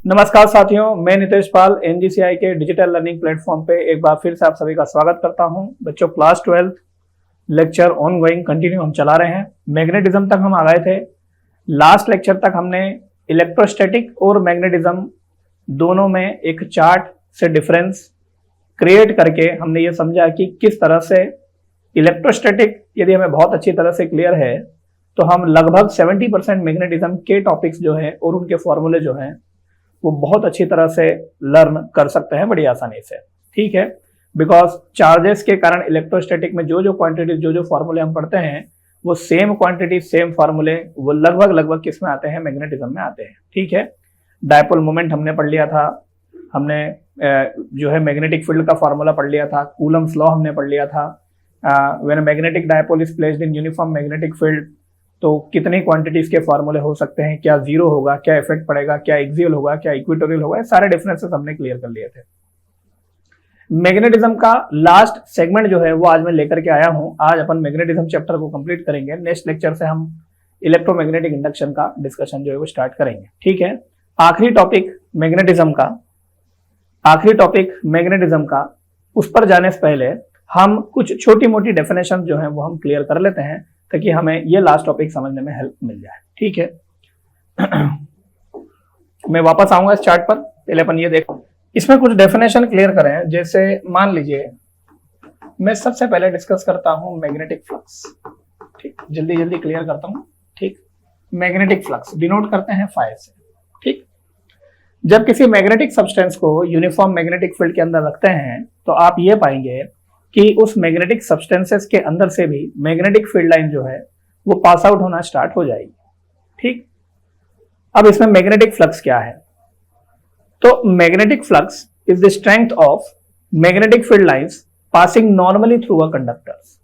नमस्कार साथियों, मैं नितेश पाल एनजीसीआई के डिजिटल लर्निंग प्लेटफॉर्म पे एक बार फिर से आप सभी का स्वागत करता हूं। बच्चों, class 12 lecture on going continue हम चला रहे हैं। मैग्नेटिज्म तक हम आ गए थे। लास्ट लेक्चर तक हमने इलेक्ट्रोस्टैटिक और मैग्नेटिज्म दोनों में एक चार्ट से डिफरेंस क्रिएट करके हमने ये समझा कि किस तरह से इलेक्ट्रोस्टैटिक यदि हमें बहुत अच्छी तरह से क्लियर है तो हम लगभग 70% मैग्नेटिज्म के टॉपिक्स जो है और उनके फॉर्मूले जो हैं वो बहुत अच्छी तरह से लर्न कर सकते हैं बड़ी आसानी से। ठीक है, बिकॉज चार्जेस के कारण इलेक्ट्रोस्टैटिक में जो क्वांटिटी जो फॉर्मूले हम पढ़ते हैं वो सेम क्वांटिटी सेम फॉर्मूले वो लगभग किस में आते हैं, मैग्नेटिज्म में आते हैं। ठीक है, डायपोल मोमेंट हमने पढ़ लिया था, हमने जो है मैग्नेटिक फील्ड का फॉर्मूला पढ़ लिया था, कूलम्स लॉ हमने पढ़ लिया था। When magnetic dipole is placed in uniform magnetic field तो कितनी क्वांटिटीज के फॉर्मूले हो सकते हैं, क्या जीरो होगा, क्या इफेक्ट पड़ेगा, क्या एक्सियल होगा, क्या इक्वेटोरियल होगा, सारे डिफरेंसेस हमने क्लियर कर लिए थे। मैग्नेटिज्म का लास्ट सेगमेंट जो है वो आज मैं लेकर के आया हूं। आज अपन मैग्नेटिज्म चैप्टर को कंप्लीट करेंगे। नेक्स्ट लेक्चर से हम इलेक्ट्रोमैग्नेटिक इंडक्शन का डिस्कशन जो है वो स्टार्ट करेंगे। ठीक है, आखिरी टॉपिक मैग्नेटिज्म का उस पर जाने से पहले हम कुछ छोटी मोटी डेफिनेशन जो है वो हम क्लियर कर लेते हैं ताकि हमें ये लास्ट टॉपिक समझने में हेल्प मिल जाए। ठीक है, मैं वापस आऊंगा इस चार्ट पर। पहले अपन ये देखो, इसमें कुछ डेफिनेशन क्लियर करें। जैसे मान लीजिए मैं सबसे पहले डिस्कस करता हूं मैग्नेटिक फ्लक्स। ठीक, जल्दी क्लियर करता हूं। ठीक, मैग्नेटिक फ्लक्स डिनोट करते हैं फाई से। ठीक, जब किसी मैग्नेटिक सब्सटेंस को यूनिफॉर्म मैग्नेटिक फील्ड के अंदर रखते हैं तो आप ये पाएंगे कि उस मैग्नेटिक सब्सटेंसेस के अंदर से भी मैग्नेटिक फील्ड लाइन जो है वो पास आउट होना स्टार्ट हो जाएगी। ठीक, अब इसमें मैग्नेटिक फ्लक्स क्या है? तो magnetic flux is the strength of magnetic field lines passing normally through a conductors.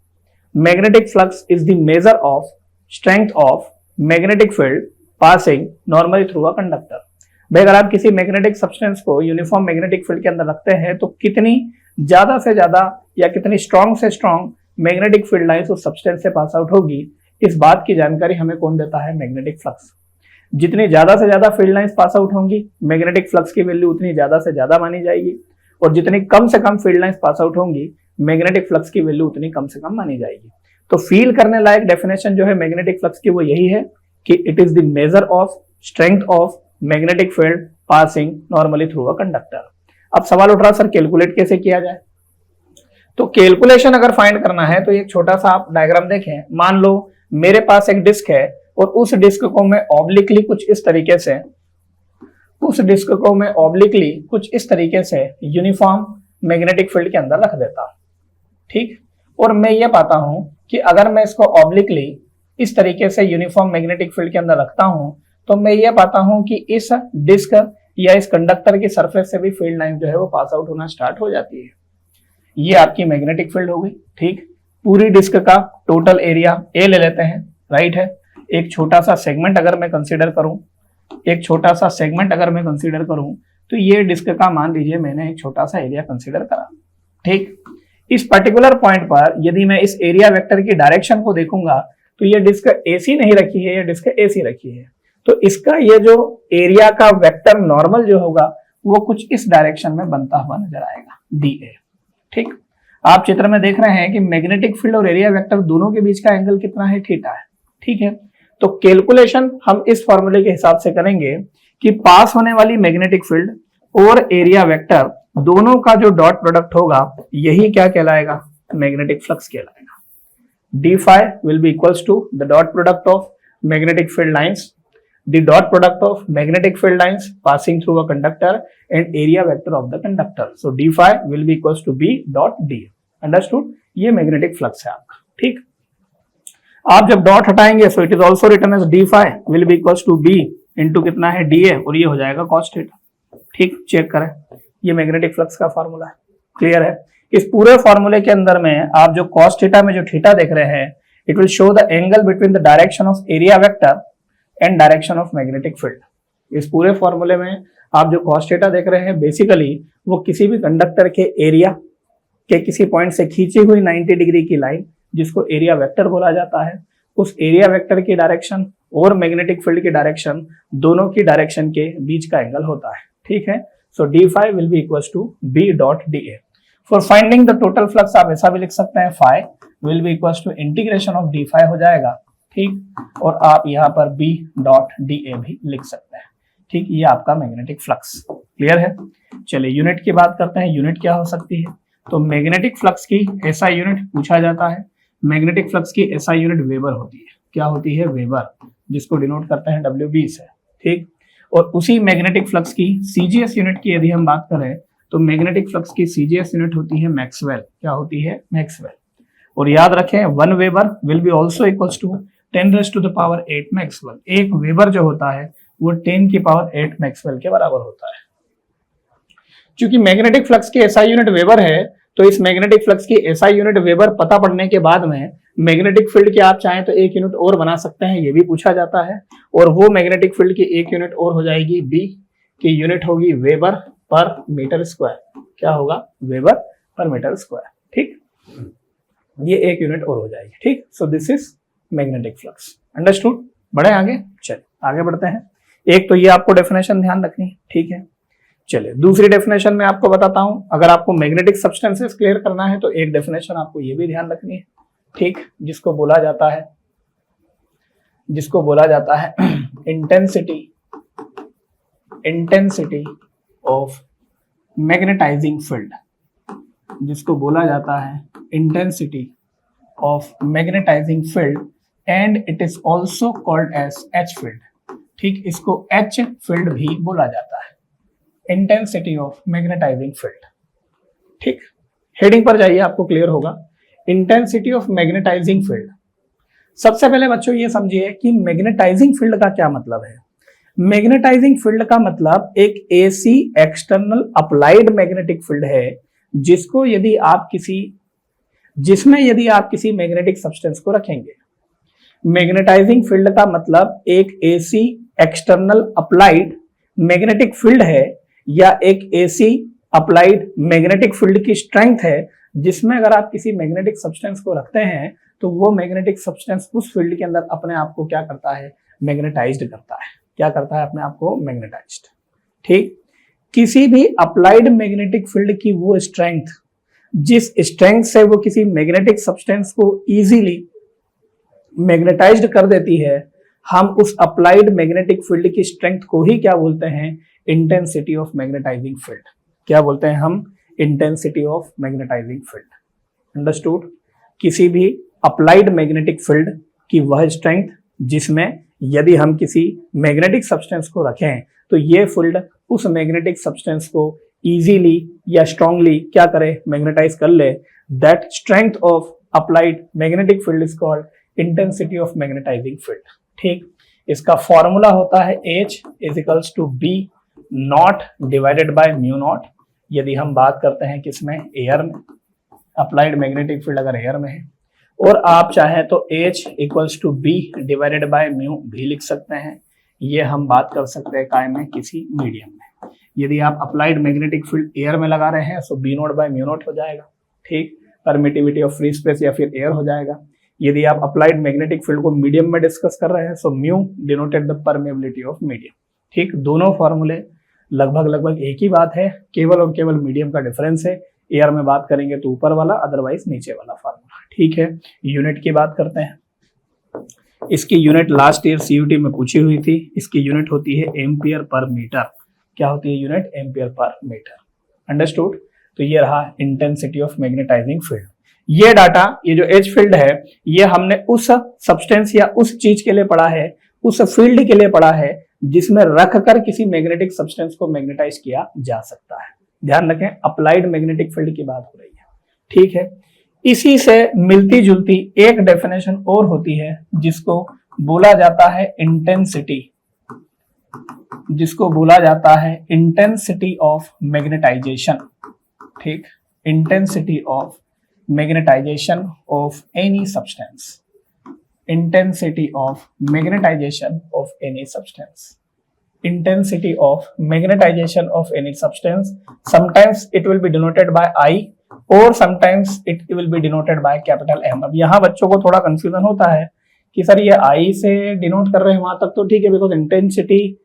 Magnetic flux is the measure of strength of magnetic field passing normally through a conductor. भाई, अगर आप किसी magnetic substance को uniform magnetic field के अंदर रखते हैं तो कितनी ज्यादा से ज्यादा या कितनी स्ट्रॉन्ग से स्ट्रॉन्ग मैग्नेटिक फील्ड लाइंस उस सब्सटेंस से पास आउट होगी, इस बात की जानकारी हमें कौन देता है? Magnetic flux. जितनी ज्यादा से ज्यादा फील्ड लाइंस पास आउट होंगी मैग्नेटिक फ्लक्स की वैल्यू उतनी ज्यादा से ज्यादा मानी जाएगी, और जितनी कम से कम फील्ड लाइंस पास आउट होंगी मैग्नेटिक फ्लक्स की वैल्यू उतनी कम से कम मानी जाएगी। तो फील करने लायक डेफिनेशन जो है मैग्नेटिक फ्लक्स की वो यही है कि it is the measure of strength of magnetic field passing normally through a conductor. अब सवाल उठ रहा, सर कैलकुलेट कैसे किया जाए? तो कैलकुलेशन अगर फाइंड करना है तो एक छोटा सा आप डायग्राम देखें। मान लो मेरे पास एक डिस्क है और उस डिस्क को मैं ऑब्लिकली कुछ इस तरीके से यूनिफॉर्म मैग्नेटिक फील्ड के अंदर रख देता। ठीक, और मैं ये पाता हूं कि अगर मैं इसको ऑब्लिकली इस तरीके से यूनिफॉर्म मैग्नेटिक फील्ड के अंदर रखता हूं तो मैं ये पाता हूं कि इस डिस्क या इस कंडक्टर की सरफेस से भी फील्ड लाइन जो है वो पास आउट होना स्टार्ट हो जाती है। ये आपकी मैग्नेटिक फील्ड हो गई। ठीक, पूरी डिस्क का टोटल एरिया ए ले लेते हैं, राइट है। एक छोटा सा सेगमेंट अगर मैं कंसीडर करूं तो ये डिस्क का मान लीजिए मैंने एक छोटा सा एरिया कंसीडर करा। ठीक, इस पर्टिकुलर पॉइंट पर यदि मैं इस एरिया वेक्टर की डायरेक्शन को देखूंगा तो ये डिस्क एसी नहीं रखी है, ये डिस्क एसी रखी है। तो इसका ये जो एरिया का वेक्टर नॉर्मल जो होगा वो कुछ इस डायरेक्शन में बनता हुआ नजर आएगा, डी ए। ठीक, आप चित्र में देख रहे हैं कि मैग्नेटिक फील्ड और एरिया वेक्टर दोनों के बीच का एंगल कितना है? थीटा है। ठीक है, तो कैलकुलेशन हम इस फॉर्मूले के हिसाब से करेंगे कि पास होने वाली मैग्नेटिक फील्ड और एरिया वेक्टर दोनों का जो डॉट प्रोडक्ट होगा यही क्या कहलाएगा? मैग्नेटिक फ्लक्स कहलाएगा। D phi will be equals to the dot product of magnetic field lines, the dot product of magnetic field lines passing through a conductor and area vector of the conductor. So d phi will be equals to b dot d. Understood? ये magnetic flux है आपका। ठीक, आप जब dot हटाएंगे so it is also written as d phi will be equals to b into कितना है da, और ये हो जाएगा cos थीटा। ठीक, चेक करें, ये मैग्नेटिक फ्लक्स का फॉर्मूला है। क्लियर है? इस पूरे फॉर्मूले के अंदर में आप जो cos थीटा में जो थीटा देख रहे हैं, it will show the angle between the direction of area vector and direction of magnetic field. इस पूरे फॉर्मूले में आप जो cos थीटा देख रहे हैं बेसिकली वो किसी भी कंडक्टर के एरिया के किसी पॉइंट से खींची हुई 90 डिग्री की लाइन जिसको एरिया वेक्टर बोला जाता है, उस एरिया वेक्टर की डायरेक्शन और मैग्नेटिक फील्ड की डायरेक्शन दोनों की डायरेक्शन के बीच का एंगल होता है। ठीक है। So d will be equal to b dot da। For finding the total flux आप ऐसा भी लिख सकते हैं phi will be equal to integration of d हो जाएगा, ठीक। और आप यहाँ पर b डॉट da भी लिख सकते हैं, ठीक। ये आपका मैग्नेटिक फ्लक्स क्लियर है। चलिए यूनिट की बात करते हैं, यूनिट क्या हो सकती है। तो मैग्नेटिक फ्लक्स की SI यूनिट पूछा जाता है। मैग्नेटिक फ्लक्स की SI यूनिट वेबर होती है। क्या होती है? वेबर, जिसको डिनोट करते हैं WB से, ठीक। और उसी मैग्नेटिक फ्लक्स की CGS यूनिट की यदि हम बात करें तो मैग्नेटिक फ्लक्स की CGS यूनिट होती है मैक्सवेल। क्या होती है? मैक्सवेल। और याद रखें 1 weber will be also equals to 10⁸ maxwell. एक वेबर जो होता है वो 10⁸ मैक्सवेल के बराबर होता है। क्योंकि मैग्नेटिक फ्लक्स की SI यूनिट वेबर है तो इस मैग्नेटिक फ्लक्स की SI यूनिट वेबर पता पड़ने के बाद में मैग्नेटिक फील्ड की आप चाहें तो एक यूनिट और बना सकते हैं, ये भी पूछा जाता है। और वो मैग्नेटिक फील्ड की एक यूनिट और हो जाएगी B की यूनिट होगी वेबर पर मीटर स्क्वायर। क्या होगा? वेबर पर मीटर स्क्वायर, ठीक। ये एक यूनिट और हो जाएगी, ठीक। So this is magnetic flux. Understood? बढ़े आगे? चलिए आगे बढ़ते हैं। एक तो ये आपको डेफिनेशन ध्यान रखनी है, ठीक है। चलिए दूसरी डेफिनेशन में आपको बताता हूं। अगर आपको मैग्नेटिक सब्सटेंसेस क्लियर करना है तो एक डेफिनेशन आपको ये भी ध्यान रखनी है, ठीक। जिसको बोला जाता है इंटेंसिटी ऑफ मैग्नेटाइजिंग फील्ड, जिसको बोला जाता है intensity of magnetising field and it is also called as H field, ठीक। इसको एच फील्ड भी बोला जाता है, इंटेंसिटी ऑफ मैग्नेटाइजिंग फील्ड, ठीक। हेडिंग पर जाइए, आपको क्लियर होगा। Intensity of magnetising field. सबसे पहले बच्चों ये समझिए कि मैग्नेटाइजिंग फील्ड का क्या मतलब है। मैग्नेटाइजिंग फील्ड का मतलब एक AC external applied magnetic field है जिसमें यदि आप किसी मैग्नेटिक सब्सटेंस को रखेंगे। मैग्नेटाइजिंग फील्ड का मतलब एक AC external applied magnetic field है या एक AC अप्लाइड मैग्नेटिक फील्ड की स्ट्रेंथ है जिसमें अगर आप किसी मैग्नेटिक सब्सटेंस को रखते हैं तो वो मैग्नेटिक सब्सटेंस उस फील्ड के अंदर अपने आप को क्या करता है? मैग्नेटाइज्ड करता है। क्या करता है? अपने आप को मैग्नेटाइज्ड, ठीक। किसी भी अप्लाइड मैग्नेटिक फील्ड की वो स्ट्रेंथ जिस स्ट्रेंथ से वो किसी मैग्नेटिक सब्सटेंस को इजीली मैग्नेटाइज्ड कर देती है, हम उस अप्लाइड मैग्नेटिक फील्ड की स्ट्रेंथ को ही क्या बोलते हैं? Intensity of magnetising field. क्या बोलते हैं हम? Intensity of magnetising field. Understood? किसी भी अप्लाइड मैग्नेटिक फील्ड की वह स्ट्रेंथ जिसमें यदि हम किसी मैग्नेटिक सब्सटेंस को रखें तो ये फील्ड उस मैग्नेटिक सब्सटेंस को इजीली या स्ट्रांगली क्या करे? मैग्नेटाइज कर ले। That strength of applied magnetic field is called intensity of magnetising field, ठीक। इसका फॉर्मूला होता है H is equals to B naught divided by mu naught. यदि हम बात करते हैं किसमें? एयर में। अप्लाइड मैग्नेटिक फील्ड अगर एयर में है, और आप चाहें तो H equals to B divided by mu भी लिख सकते हैं। ये हम बात कर सकते हैं काय में? किसी मीडियम में। यदि आप अप्लाइड मैग्नेटिक फील्ड एयर में लगा रहे हैं तो B not bye mu not हो जाएगा, ठीक। परमिटिविटी ऑफ फ्री स्पेस या फिर एयर हो जाएगा। यदि आप अप्लाइड मैग्नेटिक फील्ड को मीडियम में डिस्कस कर रहे हैं तो mu denoted the permeability of medium, ठीक। दोनों फॉर्मूले लगभग एक ही बात है, केवल और केवल मीडियम का डिफरेंस है। एयर में बात करेंगे तो ऊपर वाला, अदरवाइज नीचे वाला फार्मूला, ठीक है। यूनिट की बात करते हैं। इसकी यूनिट लास्ट ईयर CUT में पूछी हुई थी। इसकी यूनिट होती है एम्पियर पर मीटर। क्या होती है unit? Ampere per metre. Understood? तो ये रहा इंटेंसिटी ऑफ मैग्नेटाइजिंग फील्ड। ये डाटा, ये जो एच फील्ड है, ये हमने उस सब्सटेंस या उस चीज के लिए पढ़ा है, उस फील्ड के लिए पढ़ा है जिसमें रखकर किसी मैग्नेटिक सब्सटेंस को मैग्नेटाइज किया जा सकता है। ध्यान रखें, अप्लाइड मैग्नेटिक फील्ड की बात हो रही है, ठीक है। इसी से मिलती जुलती एक डेफिनेशन और होती है जिसको बोला जाता है इंटेंसिटी, जिसको बोला जाता है इंटेंसिटी ऑफ मैग्नेटाइजेशन, ठीक। Intensity of magnetisation of any substance. Intensity of magnetisation of any substance. Intensity of magnetization of any substance. Sometimes it will be denoted by I or sometimes it will be denoted by capital M। अब यहाँ बच्चों को थोड़ा confusion होता है कि sir ये I से डिनोट कर रहे हैं, वहां तक तो ठीक है, बिकॉज इंटेंसिटी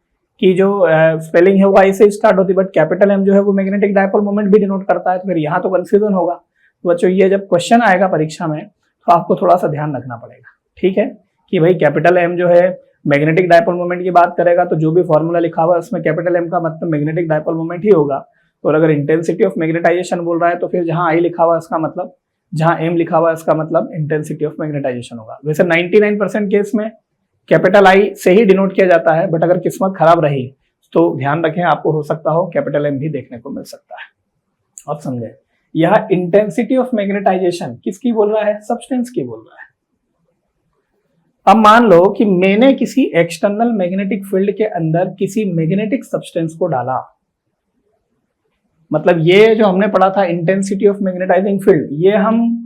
की जो स्पेलिंग है वो आई से स्टार्ट होती है, बट कैपिटल एम जो है वो मैग्नेटिक डायपोल मोमेंट भी डिनोट करता है, तो फिर यहाँ तो कंफ्यूजन होगा। तो बच्चों ये जब क्वेश्चन आएगा परीक्षा में तो आपको थोड़ा सा ध्यान रखना पड़ेगा, ठीक है, कि भाई कैपिटल एम जो है मैग्नेटिक डायपोल मोमेंट की बात करेगा तो जो भी फॉर्मूला लिखा हुआ है उसमें कैपिटल एम का मतलब मैग्नेटिक डायपोल मोमेंट ही होगा। और अगर इंटेंसिटी ऑफ मैग्नेटाइजेशन बोल रहा है तो फिर जहां आई लिखा हुआ है उसका मतलब, जहां एम लिखा हुआ है उसका मतलब इंटेंसिटी ऑफ मैग्नेटाइजेशन होगा। वैसे 99% केस में कैपिटल आई से ही डिनोट किया जाता है, बट अगर किस्मत खराब रही तो ध्यान रखें आपको हो सकता हो कैपिटल एम भी देखने को मिल सकता है। आप समझे, यह इंटेंसिटी ऑफ मैग्नेटाइजेशन किसकी बोल रहा है, सब्सटेंस की बोल रहा है। अब मान लो कि मैंने किसी एक्सटर्नल मैग्नेटिक फील्ड के अंदर किसी मैग्नेटिक सब्सटेंस को डाला, मतलब ये जो हमने पढ़ा था इंटेंसिटी ऑफ मैग्नेटाइजिंग फील्ड, ये हम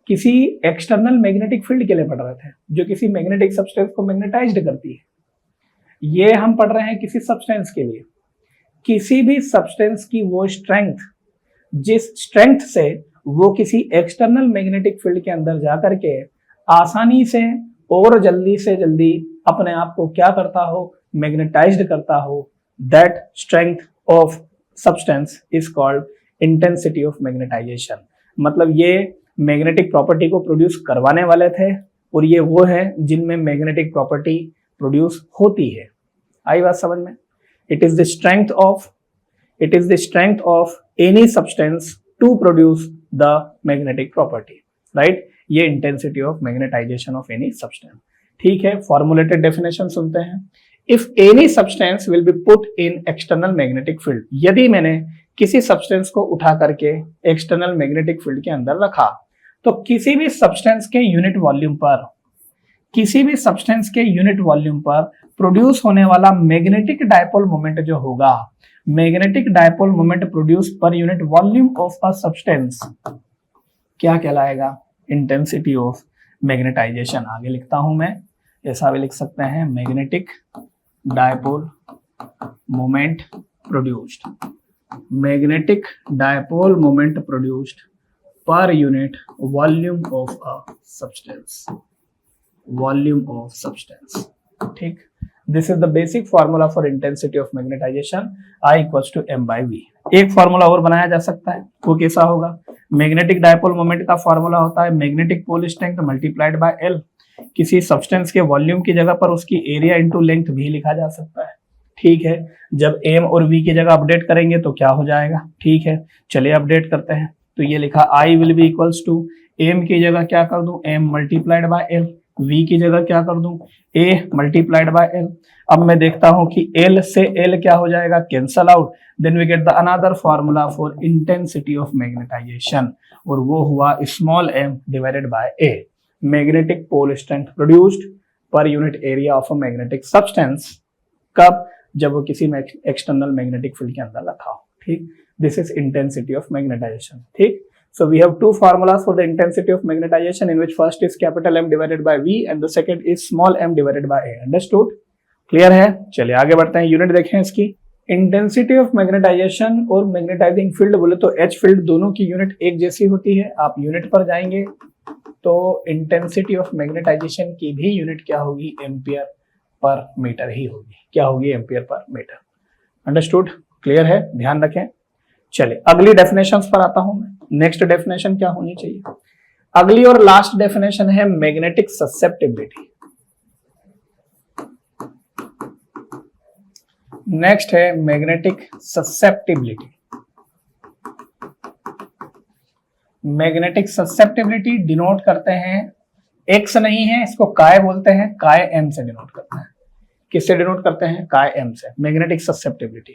किसी एक्सटर्नल मैग्नेटिक फील्ड के लिए पढ़ रहे थे जो किसी मैग्नेटिक सब्सटेंस को मैग्नेटाइज्ड करती है। ये हम पढ़ रहे हैं किसी सब्सटेंस के लिए। किसी भी सब्सटेंस की वो स्ट्रेंथ, जिस स्ट्रेंथ से वो किसी एक्सटर्नल मैग्नेटिक फील्ड के अंदर जाकर के आसानी से और जल्दी से जल्दी अपने आप को क्या करता हो, मैग्नेटाइज्ड करता हो, that strength of substance is called intensity of magnetisation. मतलब ये मैग्नेटिक प्रॉपर्टी को प्रोड्यूस करवाने वाले थे और ये वो है जिनमें मैग्नेटिक प्रॉपर्टी प्रोड्यूस होती है। आई बात समझ में? It is the strength of any substance to produce the magnetic property, right. ये intensity of magnetisation of any substance. ठीक है, फॉर्मुलेटेड डेफिनेशन सुनते हैं। If any substance will be put in external magnetic field, यदि मैंने किसी substance को उठा करके एक्सटर्नल मैग्नेटिक फील्ड के अंदर रखा तो किसी भी सब्सटेंस के यूनिट वॉल्यूम पर प्रोड्यूस होने वाला मैग्नेटिक डायपोल मोमेंट जो होगा, मैग्नेटिक डायपोल मोमेंट प्रोड्यूस पर unit volume of a substance क्या कहलाएगा, इंटेंसिटी ऑफ मैग्नेटाइजेशन। आगे लिखता हूं मैं, ऐसा भी लिख सकते हैं, मैग्नेटिक डायपोल मोमेंट प्रोड्यूस्ड पर unit volume of a substance, ठीक। This is the basic formula for intensity of magnetisation, I equals to m by v। एक फॉर्मूला और बनाया जा सकता है, वो कैसा होगा, मैग्नेटिक डायपोल मोमेंट का फॉर्मूला होता है magnetic pole strength multiplied by L। किसी सब्सटेंस के वॉल्यूम की जगह पर उसकी एरिया इंटू लेंथ भी लिखा जा सकता है, ठीक है। जब m और v की जगह अपडेट करेंगे तो क्या हो जाएगा, ठीक है, चलिए अपडेट करते हैं। तो ये लिखा I will be equals to m की जगह क्या कर दूं, m multiplied by L, v की जगह क्या कर दूं, a मल्टीप्लाइड बाय L। अब मैं देखता हूं कि L से L क्या हो जाएगा, cancel out, then we get the another formula for intensity of magnetisation, और वो हुआ small m divided by a, magnetic pole strength produced पर unit area of a magnetic substance. कब, जब वो किसी एक्सटर्नल मैग्नेटिक फील्ड के अंदर रखा हो, ठीक। This is intensity of magnetisation, ठीक। So we have two formulas for the intensity of magnetization, in which first is capital M divided by V and the second is small m divided by A. Understood? Clear है? चलिए आगे बढ़ते हैं, unit देखें इसकी। Intensity of magnetisation और magnetising field बोले तो H फील्ड दोनों की यूनिट एक जैसी होती है। आप यूनिट पर जाएंगे तो इंटेंसिटी ऑफ मैग्नेटाइजेशन की भी यूनिट क्या होगी, एम्पियर पर मीटर ही होगी। क्या होगी, ampere per metre. Understood? Clear है? ध्यान रखें। चलिए अगली डेफिनेशंस पर आता हूं मैं। नेक्स्ट डेफिनेशन क्या होनी चाहिए, अगली और लास्ट डेफिनेशन है मैग्नेटिक ससेप्टिबिलिटी। नेक्स्ट है magnetic susceptibility. Magnetic susceptibility denote करते हैं, एक्स नहीं है, इसको काय बोलते हैं, काय एम से डिनोट करते हैं। किससे डिनोट करते हैं, काय एम से, मैग्नेटिक ससेप्टिबिलिटी।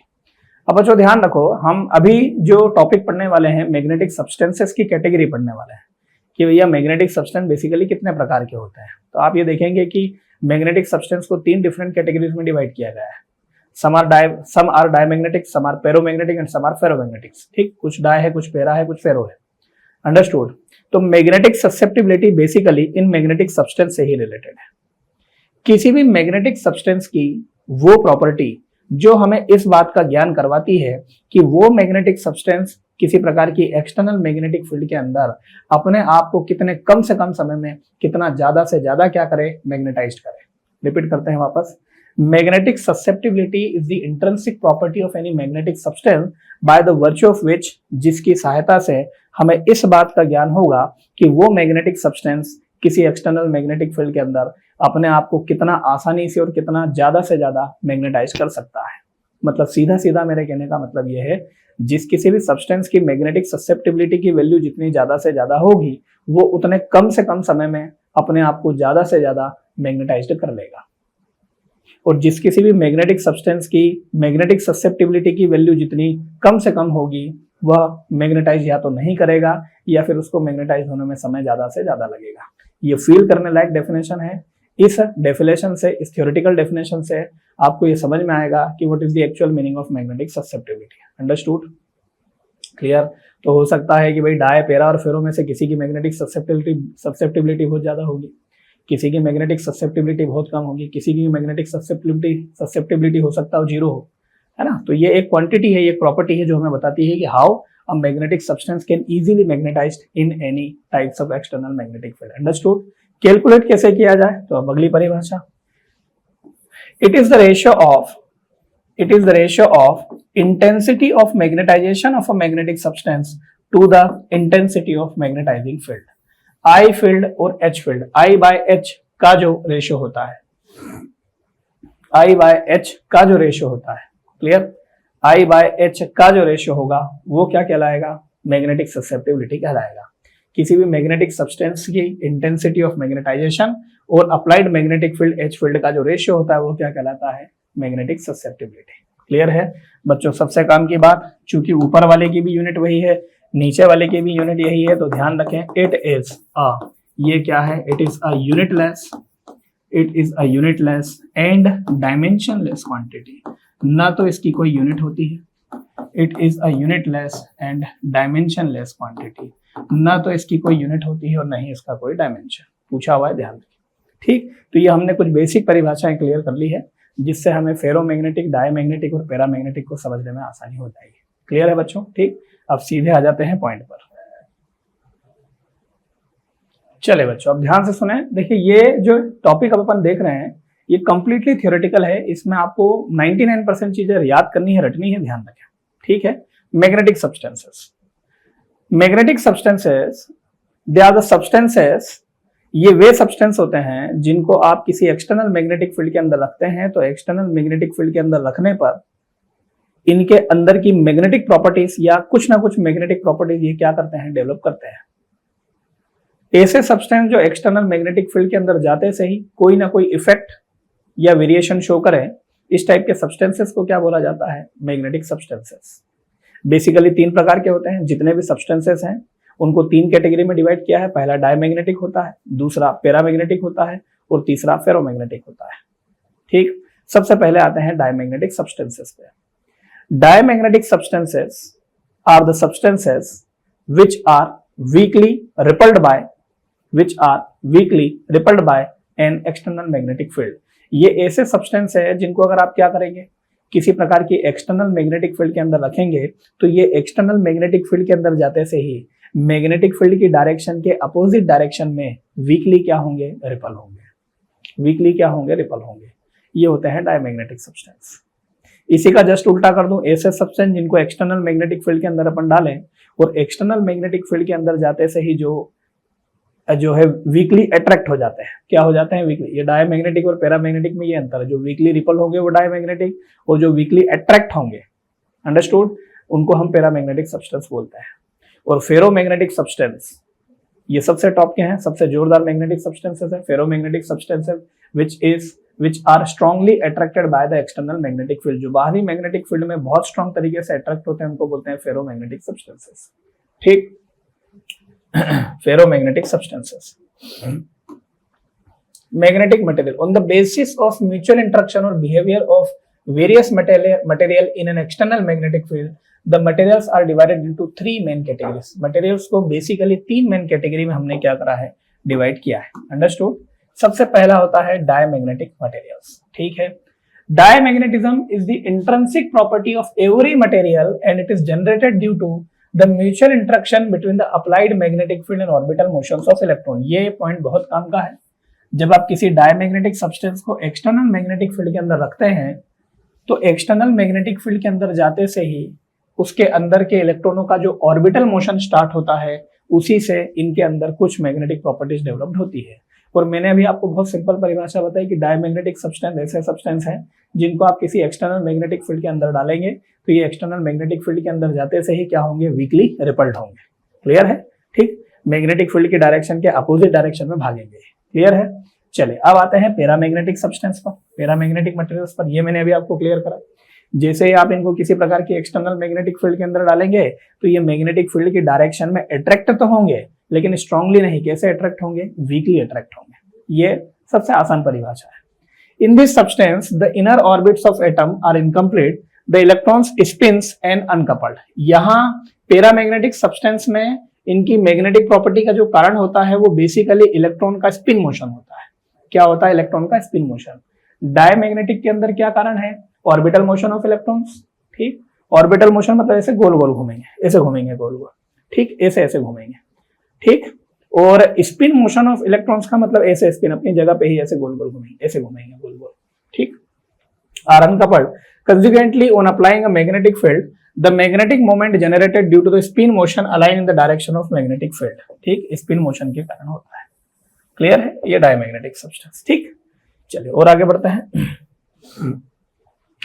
अब बच्चों ध्यान रखो, हम अभी जो टॉपिक पढ़ने वाले हैं मैग्नेटिक सब्सटेंसेस की कैटेगरी पढ़ने वाले हैं कि भैया मैग्नेटिक सब्सटेंस बेसिकली कितने प्रकार के होते हैं। तो आप ये देखेंगे कि मैग्नेटिक सब्सटेंस को 3 डिफरेंट कैटेगरीज में डिवाइड किया गया है। Some are diamagnetic, some are paramagnetic and some are ferromagnetics, ठीक। कुछ डाय है, कुछ पेरा है, कुछ फेरो है। अंडरस्टूड? तो magnetic susceptibility basically in magnetic substance से ही रिलेटेड है। किसी भी मैग्नेटिक सब्सटेंस की वो प्रॉपर्टी जो हमें इस बात का ज्ञान करवाती है कि वो मैग्नेटिक सब्सटेंस किसी प्रकार की एक्सटर्नल मैग्नेटिक फील्ड के अंदर अपने आप को कितने कम से कम समय में कितना ज्यादा से ज्यादा क्या करे, मैग्नेटाइज्ड करे। रिपीट करते हैं वापस, magnetic susceptibility is the intrinsic property of any magnetic substance by the virtue of which, जिसकी सहायता से हमें इस बात का ज्ञान होगा कि वो मैग्नेटिक सब्सटेंस किसी एक्सटर्नल मैग्नेटिक फील्ड के अंदर अपने आप को कितना आसानी से और कितना ज्यादा से ज्यादा मैग्नेटाइज कर सकता है। मतलब सीधा सीधा मेरे कहने का मतलब यह है, जिस किसी भी सब्सटेंस की मैग्नेटिक ससेप्टिबिलिटी की वैल्यू जितनी ज्यादा से ज्यादा होगी, वो उतने कम से कम समय में अपने आप को ज्यादा से ज्यादा मैग्नेटाइज्ड कर लेगा। और जिस किसी भी मैग्नेटिक सब्सटेंस की मैग्नेटिक ससेप्टिबिलिटी की वैल्यू जितनी कम से कम होगी, वह मैग्नेटाइज या तो नहीं करेगा या फिर उसको मैग्नेटाइज होने में समय ज्यादा से ज्यादा लगेगा। ये फील करने लायक डेफिनेशन है। इस डेफिनेशन से, इस थ्योरेटिकल डेफिनेशन से आपको ये समझ में आएगा कि what is the actual meaning of magnetic susceptibility. Understood? Clear? तो हो सकता है कि भाई डाय, पैरा और फेरो में से किसी की मैग्नेटिक ससेप्टिबिलिटी बहुत ज्यादा होगी, किसी की मैग्नेटिक ससेप्टिबिलिटी बहुत कम होगी, किसी की मैग्नेटिक ससेप्टिबिलिटी हो सकता है जीरो हो, है ना। तो ये एक क्वांटिटी है, ये एक प्रॉपर्टी है जो हमें बताती है कि how a magnetic substance can easily magnetised in any types of external magnetic field. Understood? Calculate कैसे किया जाए, तो अब अगली परिभाषा, it is the ratio of intensity of magnetisation of a magnetic substance to the intensity of magnetising field. I field और H field, I by H का जो रेशियो होता है, आई बाय एच का जो रेशियो होता है, क्लियर, आई बाय एच का जो रेशियो होगा वो क्या कहलाएगा, मैग्नेटिक ससेप्टिबिलिटी कहलाएगा। किसी भी मैग्नेटिक सब्सटेंस की इंटेंसिटी ऑफ मैग्नेटाइजेशन और applied magnetic field H field का जो रेशियो होता है वो क्या कहलाता है, मैग्नेटिक ससेप्टिबिलिटी। क्लियर है बच्चों? सबसे काम की बात, चूंकि ऊपर वाले की भी यूनिट वही है, नीचे वाले की भी यूनिट यही है, तो ध्यान रखें, इट इज अ, ये क्या है, it is a unitless and dimensionless quantity. ना तो इसकी कोई यूनिट होती है, it is a unitless and dimensionless quantity, ना तो इसकी कोई यूनिट होती है और नहीं इसका कोई डायमेंशन। पूछा हुआ है, ध्यान रखें। ठीक, तो ये हमने कुछ बेसिक परिभाषाएं क्लियर कर ली है, जिससे हमें फेरोमैग्नेटिक, डायमैग्नेटिक और पैरामैग्नेटिक को समझने में आसानी हो जाएगी। क्लियर है बच्चों? ठीक, अब सीधे आ जाते हैं पॉइंट पर। चले बच्चों, अब ध्यान से सुने। देखिए, ये जो टॉपिक अब अपन देख रहे हैं ये कंप्लीटली थियोरेटिकल है, इसमें आपको 99% चीजें याद करनी है, रटनी है, ध्यान रखें। ठीक है, magnetic substances, magnetic substances, they are the substances, ये वे सब्सटेंस होते हैं जिनको आप किसी एक्सटर्नल मैग्नेटिक फील्ड के अंदर रखते हैं, तो एक्सटर्नल मैग्नेटिक फील्ड के अंदर रखने पर इनके अंदर की मैग्नेटिक प्रॉपर्टीज या कुछ ना कुछ मैग्नेटिक प्रॉपर्टीज ये क्या करते हैं, डेवलप करते हैं। ऐसे सब्सटेंस जो एक्सटर्नल मैग्नेटिक फील्ड के अंदर जाते से ही कोई ना कोई इफेक्ट या वेरिएशन शो करें, इस टाइप के सब्सटेंसेस को क्या बोला जाता है, मैग्नेटिक सब्सटेंसेस। बेसिकली 3 प्रकार के होते हैं, जितने भी सब्सटेंसेस हैं उनको 3 कैटेगरी में डिवाइड किया है। पहला डायमैग्नेटिक होता है, दूसरा पैरामैग्नेटिक होता है और तीसरा फेरोमैग्नेटिक होता है। ठीक, सबसे पहले आते हैं डायमैग्नेटिक सब्सटेंसेस पे। Diamagnetic substances are the substances which are weakly repelled by an external magnetic field। ये ऐसे सब्सटेंस है जिनको अगर आप क्या करेंगे, किसी प्रकार की एक्सटर्नल मैग्नेटिक फील्ड के अंदर रखेंगे, तो ये एक्सटर्नल मैग्नेटिक फील्ड के अंदर जाते से ही मैग्नेटिक फील्ड की डायरेक्शन के अपोजिट डायरेक्शन में वीकली क्या होंगे, रिपल होंगे। वीकली क्या होंगे, रिपल होंगे। ये होते हैं डायमैग्नेटिक सब्सटेंस। इसी का जस्ट उल्टा कर दूं, ऐसे सब्सटेंस जिनको एक्सटर्नल मैग्नेटिक फील्ड के अंदर अपन डालें और एक्सटर्नल मैग्नेटिक फील्ड के अंदर जाते से ही जो है वीकली अट्रैक्ट हो जाते हैं। क्या हो जाते हैं, वीकली। ये डायमैग्नेटिक और पैरामैग्नेटिक में ये अंतर है, जो वीकली रिपल होंगे वो डायमैग्नेटिक, और जो वीकली अट्रैक्ट होंगे, अंडरस्टूड, उनको हम पैरामैग्नेटिक सब्सटेंस बोलते हैं। और फेरोमैग्नेटिक सब्सटेंस ये सबसे टॉप के हैं, सबसे जोरदार मैग्नेटिक सब्सटेंसेस है ferromagnetic substances which are strongly attracted by the external magnetic field। जो बाहरी मैग्नेटिक फील्ड में बहुत स्ट्रॉन्ग तरीके से अट्रैक्ट होते हैं उनको बोलते हैं फेरोमैग्नेटिक सब्सटेंसेस। ठीक, ferromagnetic substances. Magnetic material, on the basis of mutual interaction और behaviour of various material in an external magnetic field, the materials are divided into 3 main categories. Materials को बेसिकली 3 मेन कैटेगरी में हमने क्या करा है, divide किया है। Understood? सबसे पहला होता है डायमैग्नेटिक मटेरियल्स। ठीक है, diamagnetism is the intrinsic property of every material and it is generated due to the mutual interaction between the applied magnetic field and orbital motions of electron. ये point बहुत काम का है। जब आप किसी डायमैग्नेटिक सब्सटेंस को एक्सटर्नल मैग्नेटिक फील्ड के अंदर रखते हैं तो एक्सटर्नल मैग्नेटिक फील्ड के अंदर जाते से ही उसके अंदर के इलेक्ट्रॉनों का जो ऑर्बिटल मोशन स्टार्ट होता है, उसी से इनके अंदर कुछ मैग्नेटिक प्रॉपर्टीज डेवलप्ड होती है। और मैंने अभी आपको बहुत सिंपल परिभाषा बताई कि डायमैग्नेटिक सब्सटेंस ऐसे सब्सटेंस हैं जिनको आप किसी एक्सटर्नल मैग्नेटिक फील्ड के अंदर डालेंगे तो ये एक्सटर्नल मैग्नेटिक फील्ड के अंदर जाते से ही क्या होंगे, वीकली रिपल्ड होंगे। क्लियर है? ठीक, मैग्नेटिक फील्ड की डायरेक्शन के अपोजिट डायरेक्शन में भागेंगे। क्लियर है? चलिए अब आते हैं पैरामैग्नेटिक सब्सटेंस पर, पैरामैग्नेटिक मटेरियल्स पर। ये मैंने अभी आपको क्लियर करा। जैसे ही आप इनको किसी प्रकार की एक्सटर्नल मैग्नेटिक फील्ड के अंदर डालेंगे तो ये मैग्नेटिक फील्ड की डायरेक्शन में अट्रैक्ट तो होंगे लेकिन स्ट्रांगली नहीं। कैसे अट्रैक्ट होंगे? वीकली अट्रैक्ट होंगे। ये सबसे आसान परिभाषा है। In this substance the inner orbits of atom are incomplete, the electrons spins and uncoupled. यहाँ पैरामैग्नेटिक सब्सटेंस में इनकी मैग्नेटिक प्रॉपर्टी का जो कारण होता है वो बेसिकली इलेक्ट्रॉन का स्पिन मोशन होता है। क्या होता है? इलेक्ट्रॉन का स्पिन मोशन। डायमैग्नेटिक के अंदर क्या कारण है? Orbital motion of electrons. ठीक, ऑर्बिटल मोशन मतलब ऐसे गोल गोल घूमेंगे, ऐसे घूमेंगे गोल गोल। ठीक, ऐसे ऐसे घूमेंगे। ठीक, और स्पिन मोशन ऑफ इलेक्ट्रॉन्स का मतलब ऐसे स्पिन अपनी जगह पे ही ऐसे गोल गोल घूमेंगे, ऐसे घूमेंगे गोल गोल। ठीक, are uncoupled consequently on applying a magnetic field the magnetic moment generated due to the spin motion align in the direction of magnetic field। ठीक, स्पिन मोशन के कारण होता है। क्लियर है? ये डायमैग्नेटिक सब्सटेंस। ठीक, चलिए और आगे बढ़ते हैं।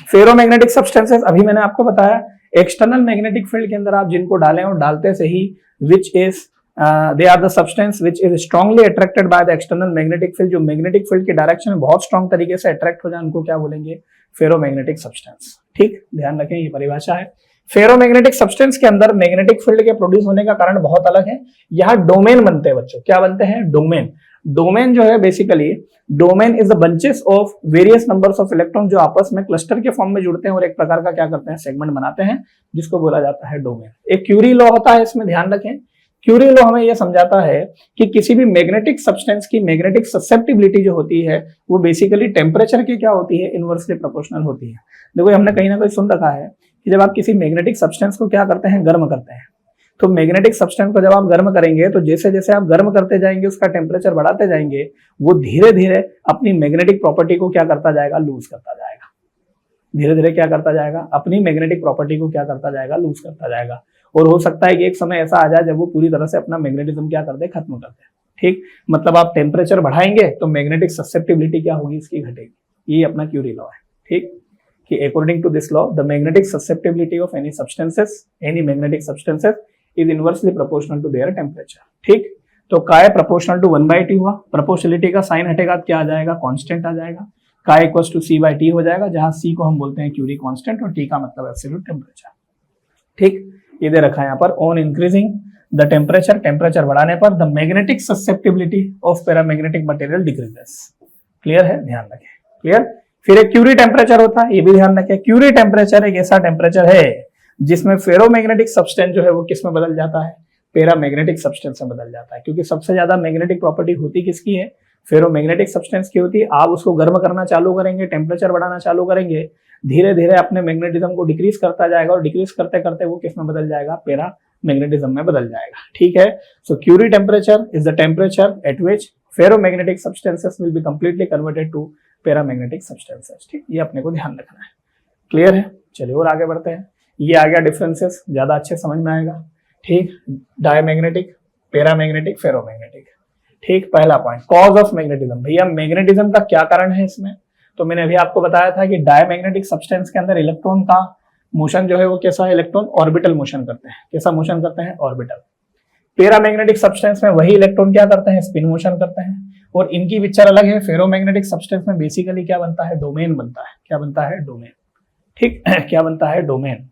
फेरोमैग्नेटिक सब्सटेंसेस अभी मैंने आपको बताया एक्सटर्नल मैग्नेटिक फील्ड के अंदर आप जिनको डालें और डालते से ही which is they are the substance which is strongly attracted by the external magnetic field. जो मैग्नेटिक फील्ड की डायरेक्शन में बहुत स्ट्रांग तरीके से अट्रैक्ट हो जाए उनको क्या बोलेंगे? Ferromagnetic substance. ठीक, ध्यान रखें ये परिभाषा है। फेरोमैग्नेटिक सब्सटेंस के अंदर मैग्नेटिक फील्ड के प्रोड्यूस होने का कारण बहुत अलग है। यहाँ डोमेन बनते हैं बच्चों। क्या बनते हैं? डोमेन। डोमेन जो है basically domain is the bunches of various numbers of electron जो आपस में क्लस्टर के फॉर्म में जुड़ते हैं और एक प्रकार का क्या करते हैं? सेगमेंट बनाते हैं, जिसको बोला जाता है डोमेन। एक क्यूरी लॉ होता है, इसमें ध्यान रखें। क्यूरी लॉ हमें यह समझाता है कि किसी भी मैग्नेटिक सब्सटेंस की मैग्नेटिक ससेप्टिबिलिटी जो होती है वो बेसिकली टेम्परेचर की क्या होती है? इनवर्सली प्रोपोर्शनल होती है। देखो हमने कहीं ना कहीं सुन रखा है कि जब आप किसी मैग्नेटिक सब्सटेंस को क्या करते हैं? गर्म करते हैं। तो मैग्नेटिक सब्सटेंस को जब आप गर्म करेंगे तो जैसे जैसे आप गर्म करते जाएंगे उसका टेम्परेचर बढ़ाते जाएंगे, वो धीरे धीरे अपनी मैग्नेटिक प्रॉपर्टी को क्या करता जाएगा? लूज करता जाएगा। धीरे धीरे क्या करता जाएगा? अपनी मैग्नेटिक प्रॉपर्टी को क्या करता जाएगा? लूज करता जाएगा। और हो सकता है कि एक समय ऐसा आ जाए जब वो पूरी तरह से अपना मैग्नेटिज्म क्या कर दे? खत्म कर दे। ठीक, मतलब आप टेम्परेचर बढ़ाएंगे तो मैग्नेटिक ससेप्टिबिलिटी क्या होगी? इसकी घटेगी। ये अपना क्यूरी लॉ है। ठीक, कि according to this law the magnetic susceptibility of any substances, any magnetic substances is inversely proportional to their temperature. ठीक, तो काय प्रोपोर्शनल टू 1/t हुआ। प्रोपोर्शनलिटी का साइन हटेगा तो क्या आ जाएगा? कांस्टेंट आ जाएगा। काय इक्वल्स टू c/t हो जाएगा, जहां c को हम बोलते हैं क्यूरी कांस्टेंट और t का मतलब एब्सोल्यूट टेम्परेचर। ठीक, ये दे रखा है यहाँ पर। On increasing the temperature, temperature बढ़ाने पर the magnetic susceptibility of paramagnetic material decreases. Clear है? ध्यान रखें। क्लियर? फिर एक क्यूरी टेम्परेचर होता है, ये भी ध्यान रखें। क्यूरी टेम्परेचर एक ऐसा टेम्परेचर है जिसमें फेरोमैग्नेटिक सब्सटेंस जो है वो किस में बदल जाता है? पैरामैग्नेटिक सब्सटेंस में बदल जाता है। क्योंकि सबसे ज्यादा मैग्नेटिक प्रॉपर्टी होती किसकी है? फेरोमैग्नेटिक सब्सटेंस की होती है। आप उसको गर्म करना चालू करेंगे, टेम्परेचर बढ़ाना चालू करेंगे, धीरे धीरे अपने मैग्नेटिज्म को डिक्रीज करता जाएगा और डिक्रीज करते करते वो किस में बदल जाएगा? पैरामैग्नेटिज्म में बदल जाएगा। ठीक है, so Curie temperature is the temperature at which ferromagnetic substances will be completely converted to paramagnetic substances. ठीक, ये अपने को ध्यान रखना है। क्लियर है? चलिए और आगे बढ़ते हैं। ये आ गया डिफरेंसेस, ज्यादा अच्छे समझ में आएगा। ठीक, डायमैग्नेटिक, पैरामैग्नेटिक, फेरोमैग्नेटिक। ठीक, पहला पॉइंट कॉज ऑफ मैग्नेटिज्म। भैया मैग्नेटिज्म का क्या कारण है इसमें? तो मैंने अभी आपको बताया था कि डायमैग्नेटिक सब्सटेंस के अंदर इलेक्ट्रॉन का मोशन जो है वो कैसा है? इलेक्ट्रॉन ऑर्बिटल मोशन करते हैं। कैसा मोशन करते हैं? ऑर्बिटल। पैरामैग्नेटिक सब्सटेंस में वही इलेक्ट्रॉन क्या करते हैं? स्पिन मोशन करते हैं। और इनकी पिक्चर अलग है। फेरोमैग्नेटिक सब्सटेंस में बेसिकली क्या बनता है? डोमेन बनता है। क्या बनता है? डोमेन। ठीक, क्या बनता है? डोमेन।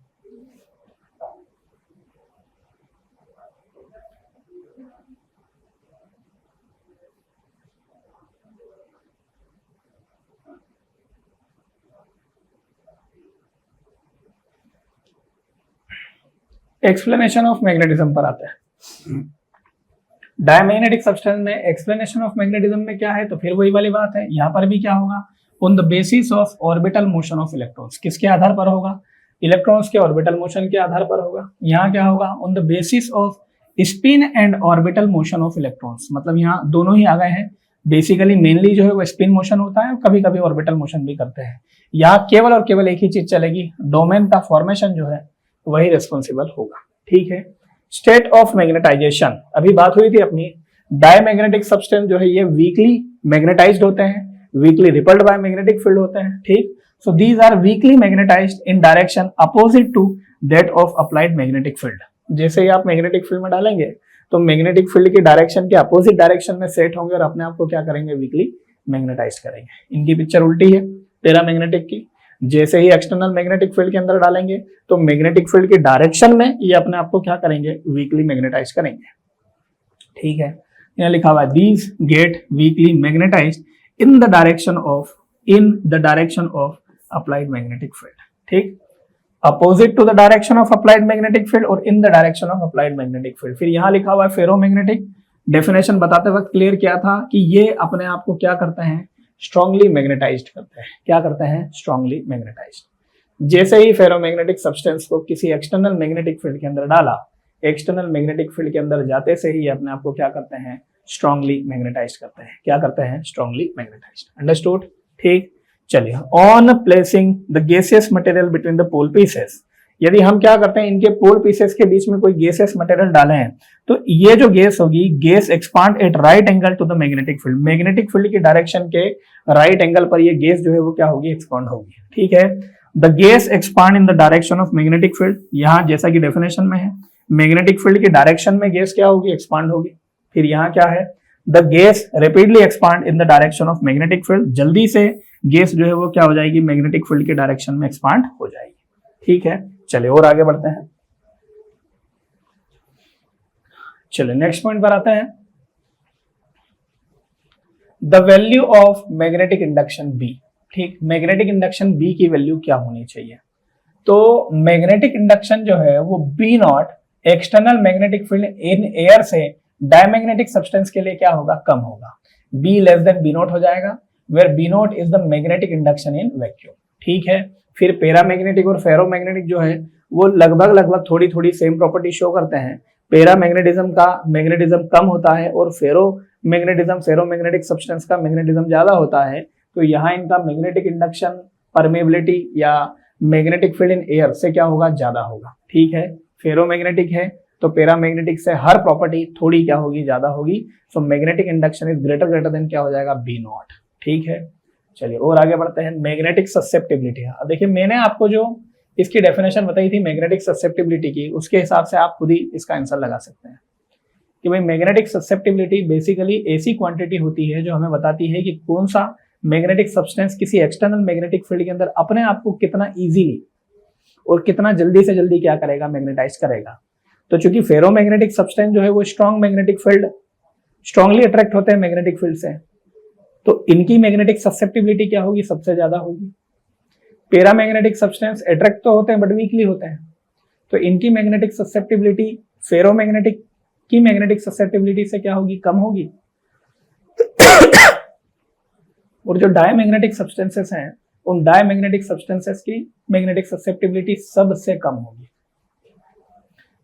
एक्सप्लेनेशन ऑफ मैग्नेटिज्म पर आते हैं। डायमैग्नेटिक सब्सटेंस में एक्सप्लेनेशन ऑफ मैग्नेटिज्म में क्या है? तो फिर वही वाली बात है, यहाँ पर भी क्या होगा? On the basis of orbital motion of electrons. किसके आधार पर होगा? इलेक्ट्रॉन्स के ऑर्बिटल मोशन के आधार पर होगा। यहाँ क्या होगा? On the basis off spin and orbital motion of electrons. मतलब यहाँ दोनों ही आ गए हैं, बेसिकली मेनली जो है वो स्पिन मोशन होता है, कभी कभी ऑर्बिटल मोशन भी करते हैं। यहाँ केवल और केवल एक ही चीज चलेगी, डोमेन का फॉर्मेशन जो है वही रिस्पॉन्सिबल होगा। ठीक है। स्टेट ऑफ मैग्नेटाइजेशन, अभी बात हुई थी अपनी, डायमैग्नेटिक सब्सटेंस जो है ये वीकली मैग्नेटाइज्ड होते हैं, weakly repelled by magnetic field होते हैं। ठीक, so these are weakly magnetised in direction opposite to that of applied magnetic field. जैसे ही आप मैग्नेटिक फील्ड में डालेंगे तो मैग्नेटिक फील्ड की डायरेक्शन के अपोजिट डायरेक्शन में सेट होंगे और अपने आप को क्या करेंगे, वीकली मैग्नेटाइज करेंगे। इनकी पिक्चर उल्टी है पैरामैग्नेटिक की। जैसे ही एक्सटर्नल मैग्नेटिक फील्ड के अंदर डालेंगे तो मैग्नेटिक फील्ड की डायरेक्शन में ये अपने आप को क्या करेंगे, वीकली मैग्नेटाइज करेंगे। ठीक है, यहाँ लिखा हुआ है these get weakly magnetised in the direction of applied magnetic field. ठीक, opposite to the direction of applied magnetic field और in the direction of applied magnetic field. फिर यहाँ लिखा हुआ है फेरोमैग्नेटिक, डेफिनेशन बताते वक्त क्लियर किया था कि ये अपने आप को क्या करते हैं, स्ट्रांगली मैग्नेटाइज्ड करते हैं। क्या करते हैं, स्ट्रांगली मैग्नेटाइज्ड। जैसे ही फेरोमैग्नेटिक सब्सटेंस को किसी एक्सटर्नल मैग्नेटिक फील्ड के अंदर डाला, एक्सटर्नल मैग्नेटिक फील्ड के अंदर जाते से ही अपने आप को क्या करते हैं, स्ट्रांगली मैग्नेटाइज्ड करते हैं। क्या करते हैं, स्ट्रांगली मैग्नेटाइज्ड। अंडरस्टूड। ठीक, चलिए, on placing the gaseous material between the pole pieces, यदि हम क्या करते हैं, इनके पोल पीसेस के बीच में कोई गैसियस मटेरियल डाले हैं तो ये जो गैस होगी, gas expand at right angle to the magnetic field. Magnetic field की डायरेक्शन के राइट एंगल पर ये गैस जो है वो क्या होगी, एक्सपांड होगी। ठीक है, the gas expand in the direction of magnetic field. यहाँ जैसा कि डेफिनेशन में है, मैग्नेटिक फील्ड की डायरेक्शन में गैस क्या होगी, एक्सपांड होगी। फिर यहाँ क्या है, the gas rapidly expand in the direction of magnetic field. जल्दी से गैस जो है वो क्या हो जाएगी, मैग्नेटिक फील्ड के डायरेक्शन में एक्सपांड हो जाएगी। ठीक है, चलिए और आगे बढ़ते हैं। चलिए नेक्स्ट पॉइंट पर आते हैं, the value of magnetic induction B. ठीक, मैग्नेटिक इंडक्शन बी की वैल्यू क्या होनी चाहिए, तो मैग्नेटिक इंडक्शन जो है वो B naught external magnetic field in air से डायमैग्नेटिक सब्सटेंस के लिए क्या होगा, कम होगा। B less than B naught हो जाएगा, where B naught is the magnetic induction in vacuum. ठीक है, फिर पैरामैग्नेटिक और फेरोमैग्नेटिक जो है वो लगभग थोड़ी थोड़ी सेम प्रॉपर्टी शो करते हैं। पैरामैग्नेटिज्म का मैग्नेटिज्म कम होता है और फेरोमैग्नेटिक सब्सटेंस का मैग्नेटिज्म ज्यादा होता है। तो यहाँ इनका मैग्नेटिक इंडक्शन, परमेबिलिटी या मैग्नेटिक फील्ड इन एयर से क्या होगा, ज्यादा होगा। ठीक है, फेरोमैग्नेटिक है तो पैरामैग्नेटिक से हर प्रॉपर्टी थोड़ी क्या होगी, ज्यादा होगी। So magnetic induction is greater than क्या हो जाएगा, बी नॉट। ठीक है, चलिए और आगे बढ़ते हैं। मैग्नेटिक ससेप्टिबिलिटी, देखिए मैंने आपको जो इसकी डेफिनेशन बताई थी मैग्नेटिक ससेप्टिबिलिटी की, उसके हिसाब से आप खुद ही इसका आंसर लगा सकते हैं कि भाई मैग्नेटिक ससेप्टिबिलिटी बेसिकली ऐसी क्वांटिटी होती है जो हमें बताती है कि कौन सा मैग्नेटिक सब्सटेंस किसी एक्सटर्नल मैग्नेटिक फील्ड के अंदर अपने आप को कितना इजीली और कितना जल्दी से जल्दी क्या करेगा, मैग्नेटाइज करेगा। तो चूंकि फेरोमैग्नेटिक सब्सटेंस जो है वो strong magnetic field, strongly attract होते हैं मैग्नेटिक फील्ड से, तो इनकी मैग्नेटिक ससेप्टिबिलिटी क्या होगी, सबसे ज्यादा होगी। पैरामैग्नेटिक सब्सटेंस अट्रैक्ट तो होते हैं बट वीकली होते हैं, तो इनकी मैग्नेटिक ससेप्टिबिलिटी फेरोमैग्नेटिक की मैग्नेटिक ससेप्टिबिलिटी से क्या होगी, कम होगी। और जो डायमैग्नेटिक सब्सटेंसेस हैं उन डायमैग्नेटिक सब्सटेंसेस की मैग्नेटिक ससेप्टिबिलिटी सबसे कम होगी।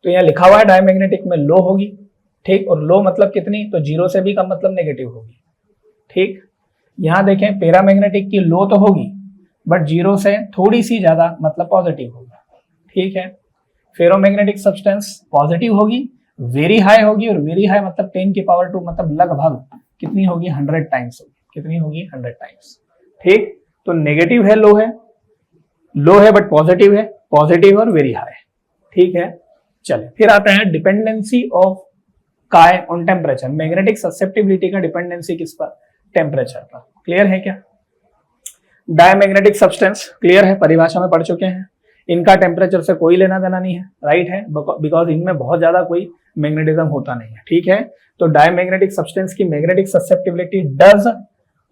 तो यहाँ लिखा हुआ है डायमैग्नेटिक में लो होगी। ठीक, और लो मतलब कितनी, तो 0 से भी कम मतलब नेगेटिव होगी। ठीक, यहाँ देखें पैरामैग्नेटिक की लो तो होगी बट 0 से थोड़ी सी ज्यादा मतलब पॉजिटिव होगी। ठीक है, फेरोमैग्नेटिक सब्सटेंस पॉजिटिव होगी, वेरी हाई होगी, और वेरी हाई मतलब 10 की पावर 2 मतलब लगभग कितनी होगी, 100 टाइम्स होगी। कितनी होगी, 100 टाइम्स। ठीक, तो नेगेटिव है, लो है बट पॉजिटिव है, पॉजिटिव और वेरी हाई। ठीक है, चले फिर आते हैं डिपेंडेंसी ऑफ काय ऑन टेम्परेचर। मैग्नेटिक ससेप्टिबिलिटी का डिपेंडेंसी किस पर, टेम्परेचर पर। क्लियर है क्या? डायमैग्नेटिक सब्सटेंस क्लियर है, परिभाषा में पढ़ चुके हैं। इनका टेम्परेचर से कोई लेना देना नहीं है, राइट है, बिकॉज इनमें बहुत ज्यादा कोई मैग्नेटिज्म होता नहीं है। ठीक है, तो डायमैग्नेटिक सब्सटेंस की magnetic susceptibility does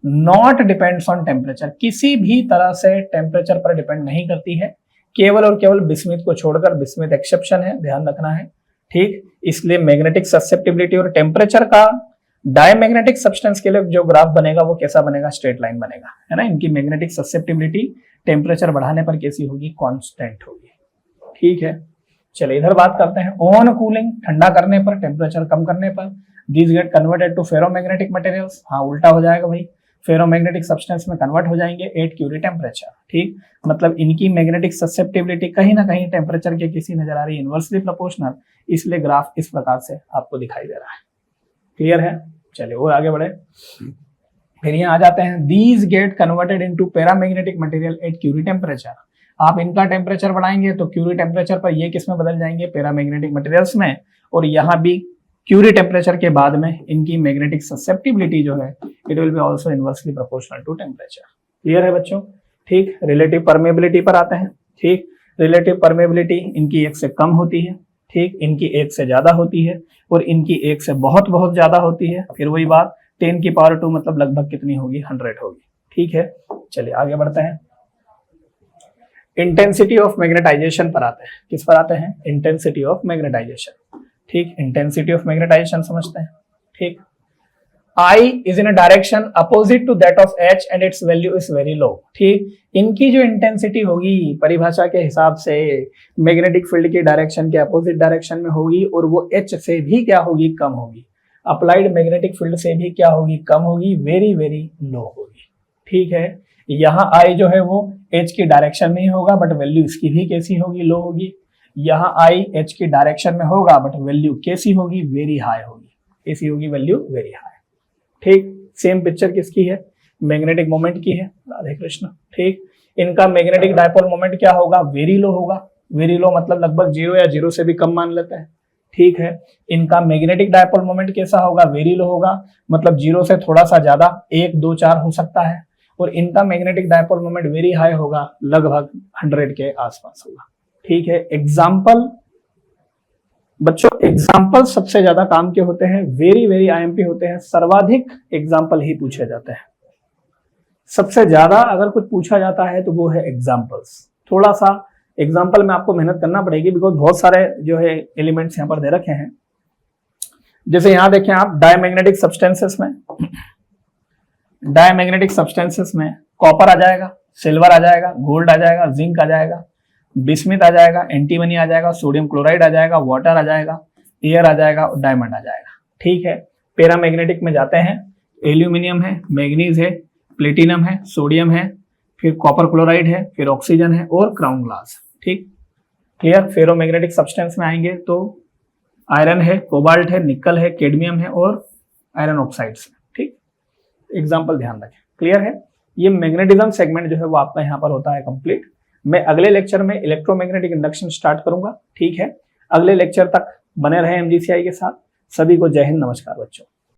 not depends on temperature, किसी भी तरह से टेम्परेचर पर डिपेंड नहीं करती है, केवल और केवल बिस्मिथ को छोड़कर। बिस्मिथ एक्सेप्शन है, ध्यान रखना है। ठीक, इसलिए मैग्नेटिक ससेप्टिबिलिटी और टेम्परेचर का डायमैग्नेटिक सब्सटेंस के लिए जो ग्राफ बनेगा वो कैसा बनेगा, स्ट्रेट लाइन बनेगा, है ना। इनकी मैग्नेटिक ससेप्टिबिलिटी टेम्परेचर बढ़ाने पर कैसी होगी, कांस्टेंट होगी। ठीक है, चलिए इधर बात करते हैं ऑन कूलिंग, ठंडा करने पर, टेम्परेचर कम करने पर these get converted to ferromagnetic materials. हाँ उल्टा हो जाएगा भाई, फेरोमैग्नेटिक सब्सटेंस में कन्वर्ट हो जाएंगे एट क्यूरी टेम्परेचर। ठीक, मतलब इनकी मैग्नेटिक ससेप्टिबिलिटी कहीं ना कहीं टेम्परेचर के किसी नजर आ रही है इनवर्सली प्रोपोर्शनल, इसलिए ग्राफ इस प्रकार से आपको दिखाई दे रहा है। क्लियर है? चलिए और आगे बढ़े। फिर यहाँ आ जाते हैं, these get converted into paramagnetic material at Curie temperature. आप इनका टेम्परेचर बढ़ाएंगे तो क्यूरी टेम्परेचर पर ये किस में बदल जाएंगे, पैरामैग्नेटिक मटेरियल्स में, और यहाँ भी क्यूरी टेम्परेचर के बाद में इनकी मैग्नेटिक ससेप्टिबिलिटी जो है it will be also inversely proportional to temperature. Clear है बच्चों? ठीक, रिलेटिव परमेबिलिटी पर आते हैं। ठीक, रिलेटिव परमेबिलिटी इनकी एक से कम होती है, ठीक, इनकी एक से ज्यादा होती है, और इनकी एक से बहुत बहुत ज्यादा होती है। फिर वही बात 10 की पावर 2 मतलब लगभग कितनी होगी, 100 होगी। ठीक है, चलिए आगे बढ़ते हैं। इंटेंसिटी ऑफ मैग्नेटाइजेशन पर आते हैं। किस पर आते हैं? Intensity of magnetisation. ठीक, इंटेंसिटी ऑफ मैग्नेटाइजेशन समझते हैं। ठीक, I is in a direction opposite to that of H and its value is very low। ठीक, इनकी जो इंटेंसिटी होगी परिभाषा के हिसाब से मैग्नेटिक फील्ड की डायरेक्शन के अपोजिट डायरेक्शन में होगी, और वो H से भी क्या होगी, कम होगी। अप्लाइड मैग्नेटिक फील्ड से भी क्या होगी, कम होगी, वेरी वेरी लो होगी। ठीक है, यहाँ I जो है वो H की डायरेक्शन में ही होगा बट वैल्यू इसकी भी कैसी होगी, लो होगी। यहाँ I H की डायरेक्शन में होगा बट वैल्यू कैसी होगी, वेरी हाई होगी। कैसी होगी, वैल्यू वेरी हाई। ठीक, सेम पिक्चर किसकी है, मैग्नेटिक मोमेंट की है। राधे कृष्ण। ठीक, इनका मैग्नेटिक डायपोल मोमेंट क्या होगा, वेरी लो होगा। वेरी लो मतलब लगभग 0 या 0 से भी कम मान लेते हैं। ठीक है, इनका मैग्नेटिक डायपोल मोमेंट कैसा होगा, वेरी लो होगा, मतलब 0 से थोड़ा सा ज्यादा, 1 2 4 हो सकता है। और इनका magnetic dipole moment very high होगा, लगभग 100 के आसपास होगा। ठीक है, एग्जाम्पल बच्चों, एग्जाम्पल सबसे ज्यादा काम के होते हैं, वेरी वेरी आईएमपी होते हैं, सर्वाधिक एग्जाम्पल ही पूछे जाते हैं। सबसे ज्यादा अगर कुछ पूछा जाता है तो वो है एग्जाम्पल्स। थोड़ा सा एग्जाम्पल में आपको मेहनत करना पड़ेगी बिकॉज बहुत सारे जो है एलिमेंट्स यहाँ पर दे रखे हैं। जैसे यहाँ देखें आप, डायमैग्नेटिक सब्सटेंसेस में, डायमैग्नेटिक सब्सटेंसेस में कॉपर आ जाएगा, सिल्वर आ जाएगा, गोल्ड आ जाएगा, जिंक आ जाएगा, बिस्मिथ आ जाएगा, एंटीमनी आ जाएगा, सोडियम क्लोराइड आ जाएगा, वाटर आ जाएगा, एयर आ जाएगा और डायमंड आ जाएगा। ठीक है, पैरामैग्नेटिक में जाते हैं, एल्यूमिनियम है, मैग्नीज है, प्लेटिनम है, सोडियम है, फिर कॉपर क्लोराइड है, फिर ऑक्सीजन है और क्राउन ग्लास। ठीक, क्लियर। फेरोमैग्नेटिक सब्सटेंस में आएंगे तो आयरन है, कोबाल्ट है, निकल है, कैडमियम है और आयरन ऑक्साइड्स है। ठीक, एग्जाम्पल ध्यान रखें। क्लियर है? ये मैग्नेटिज्म सेगमेंट जो है वो आपका यहाँ पर होता है कंप्लीट। मैं अगले लेक्चर में इलेक्ट्रोमैग्नेटिक इंडक्शन स्टार्ट करूंगा। ठीक है, अगले लेक्चर तक बने रहे एमजीसीआई के साथ। सभी को जय हिंद, नमस्कार बच्चों।